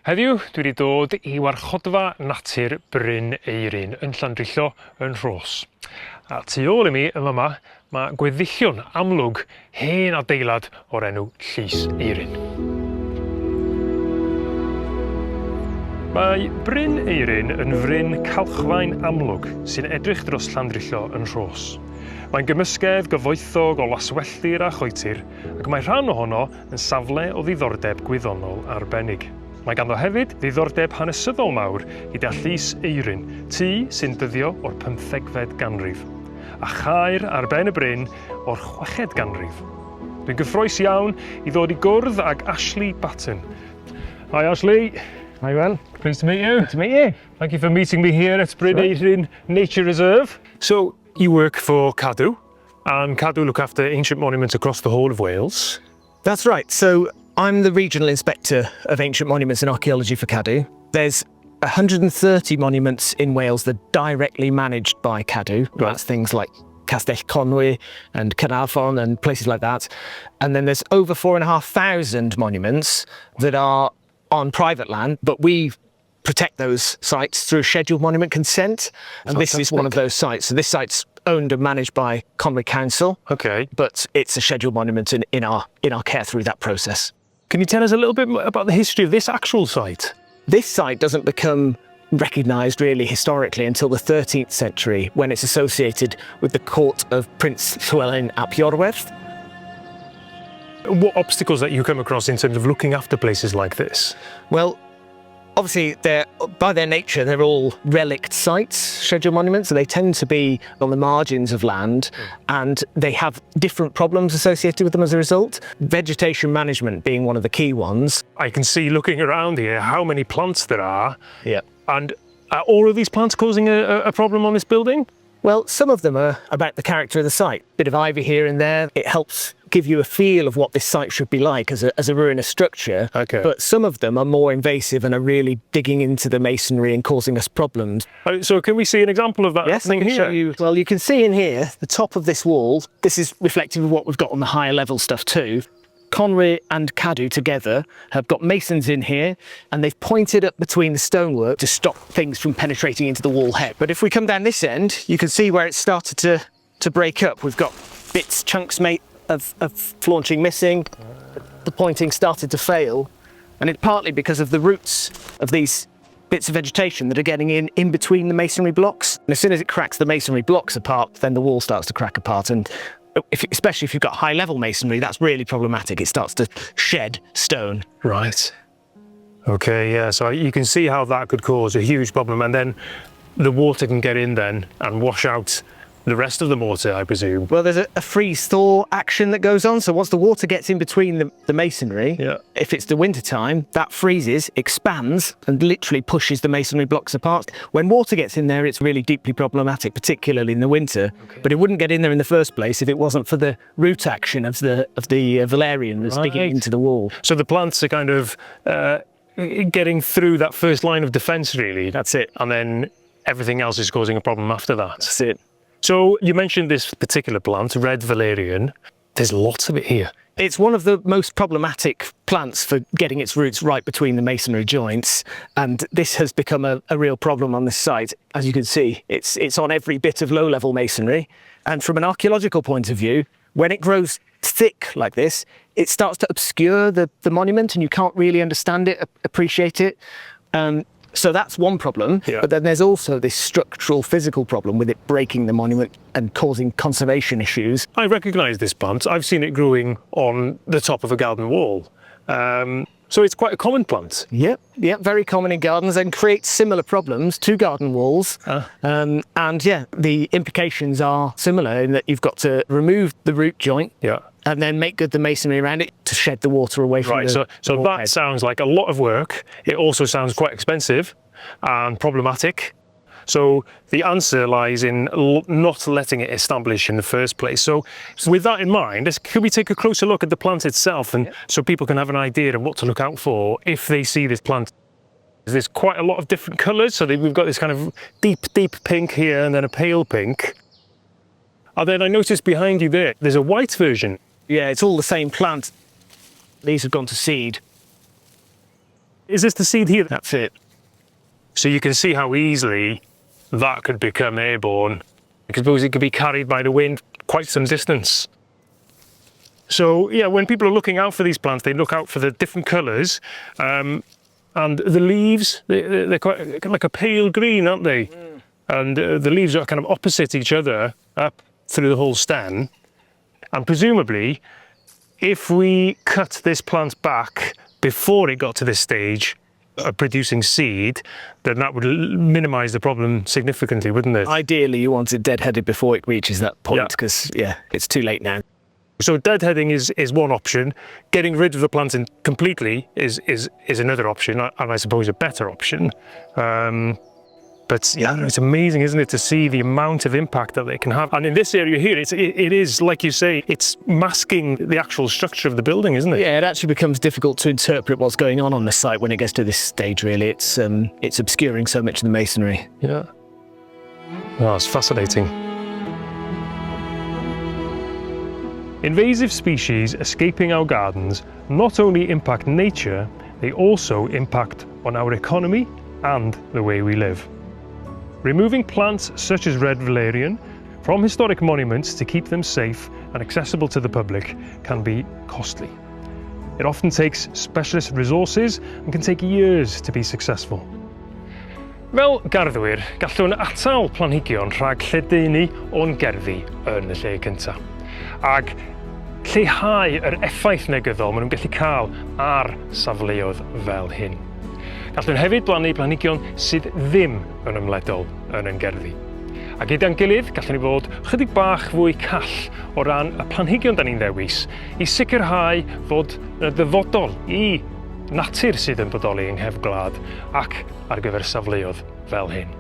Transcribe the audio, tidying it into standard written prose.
Heddiw, dwi wedi dod I warchodfa natur Bryn Eirin yn Llandrillo yn Rhos. A tu ôl I mi yn yma, mae gweddillion amlwg hen adeilad o'r enw Llys Eirin. Mae Bryn Eirin yn fryn calchfaen amlwg sy'n edrych dros Llandrillo yn Rhos. Mae'n gymysgedd gyfoethog o laswelltir a choetir, ac mae rhan ohono yn safle o ddiddordeb gwyddonol arbennig. Mae ganddo hefyd ddiddordeb hanesyddol mawr gyda Llys Eirin, tŷ sy'n dyddio o'r 15fed ganrif, a chaer ar ben y bryn o'r 6fed ganrif. Dwi'n gyffrous iawn I ddod I gwrdd ag Ashley Batten. Hi Ashley. Hi, well. Pleased to meet you. Good to meet you. Thank you for meeting me here at Bryn Eirin Nature Reserve. So, you work for Cadw, and Cadw look after ancient monuments across the whole of Wales. That's right. So I'm the Regional Inspector of Ancient Monuments and Archaeology for Cadw. There's 130 monuments in Wales that are directly managed by Cadw. Right. That's things like Castell Conwy and Caernarfon and places like that. And then there's over 4,500 monuments that are on private land, but we protect those sites through scheduled monument consent. And this is one of those sites. So this site's owned and managed by Conwy Council. Okay. But it's a scheduled monument in our care through that process. Can you tell us a little bit about the history of this actual site? This site doesn't become recognised really historically until the 13th century, when it's associated with the court of Prince Llewellyn ap Iorwerth. What obstacles that you come across in terms of looking after places like this? Well, obviously, by their nature, they're all relict sites, scheduled monuments, so they tend to be on the margins of land, and they have different problems associated with them as a result. Vegetation management being one of the key ones. I can see looking around here how many plants there are. Yeah. And are all of these plants causing a problem on this building? Well, some of them are about the character of the site. Bit of ivy here and there. It helps give you a feel of what this site should be like as a ruinous structure. Okay. But some of them are more invasive and are really digging into the masonry and causing us problems. So can we see an example of that? Yes, I can show you. Well, you can see in here, the top of this wall, this is reflective of what we've got on the higher level stuff too. Conwy and Cadw together have got masons in here, and they've pointed up between the stonework to stop things from penetrating into the wall head. But if we come down this end, you can see where it started to break up. We've got chunks of flaunching missing. The pointing started to fail, and it's partly because of the roots of these bits of vegetation that are getting in between the masonry blocks. And as soon as it cracks the masonry blocks apart, then the wall starts to crack apart. And especially if you've got high-level masonry, that's really problematic. It starts to shed stone. Right. Okay, yeah, so you can see how that could cause a huge problem, and then the water can get in then and wash out the rest of the mortar, I presume. Well, there's a freeze-thaw action that goes on, so once the water gets in between the masonry, if it's the winter time, that freezes, expands, and literally pushes the masonry blocks apart. When water gets in there, it's really deeply problematic, particularly in the winter. Okay. But it wouldn't get in there in the first place if it wasn't for the root action of the valerian that's digging into the wall. So the plants are kind of getting through that first line of defence, really. That's it. And then everything else is causing a problem after that. That's it. So you mentioned this particular plant, red valerian. There's lots of it here. It's one of the most problematic plants for getting its roots right between the masonry joints, and this has become a real problem on this site. As you can see, it's on every bit of low-level masonry, and from an archaeological point of view, when it grows thick like this, it starts to obscure the monument, and you can't really understand it, appreciate it. So that's one problem, but then there's also this structural physical problem with it breaking the monument and causing conservation issues. I recognise this plant. I've seen it growing on the top of a garden wall. So it's quite a common plant. Yep, very common in gardens and creates similar problems to garden walls. And yeah, the implications are similar in that you've got to remove the root joint and then make good the masonry around it to shed the water away from the so that head. Sounds like a lot of work. It also sounds quite expensive and problematic. So the answer lies in not letting it establish in the first place. So with that in mind, could we take a closer look at the plant itself, and so people can have an idea of what to look out for if they see this plant? There's quite a lot of different colours. So we've got this kind of deep pink here and then a pale pink. And then I noticed behind you there's a white version. Yeah, it's all the same plant. These have gone to seed. Is this the seed here? That's it. So you can see how easily that could become airborne. I suppose it could be carried by the wind quite some distance. So yeah, when people are looking out for these plants, they look out for the different colours, and the leaves, they're quite like a pale green, aren't they? Mm. And the leaves are kind of opposite each other up through the whole stem. And presumably, if we cut this plant back before it got to this stage of producing seed, then that would minimise the problem significantly, wouldn't it? Ideally, you want it deadheaded before it reaches that point, because it's too late now. So deadheading is one option. Getting rid of the plant completely is another option, and I suppose a better option. But yeah, it's amazing, isn't it, to see the amount of impact that they can have. And in this area here, it is, like you say, it's masking the actual structure of the building, isn't it? Yeah, it actually becomes difficult to interpret what's going on the site when it gets to this stage, really. It's obscuring so much of the masonry. Yeah. Oh, it's fascinating. Invasive species escaping our gardens not only impact nature, they also impact on our economy and the way we live. Removing plants such as red valerian from historic monuments to keep them safe and accessible to the public can be costly. It often takes specialist resources and can take years to be successful. Fel garddwyr, gallwn atal planhigion rhag lledaenu o'n gerddi yn y lle cyntaf. Ag lleihau yr effaith negyddol maen nhw'n gallu cael ar safleoedd fel hyn. Gallwn hefyd blannu planhigion sydd ddim yn ymledol yn ein gerddi. A gyda'n gilydd, gallwn ni fod chydig bach fwy call o ran y planhigion da ni'n ddewis i sicrhau fod yn ddyfodol i natur sydd yn bodoli yng nghefn gwlad ac ar gyfer safleoedd fel hyn.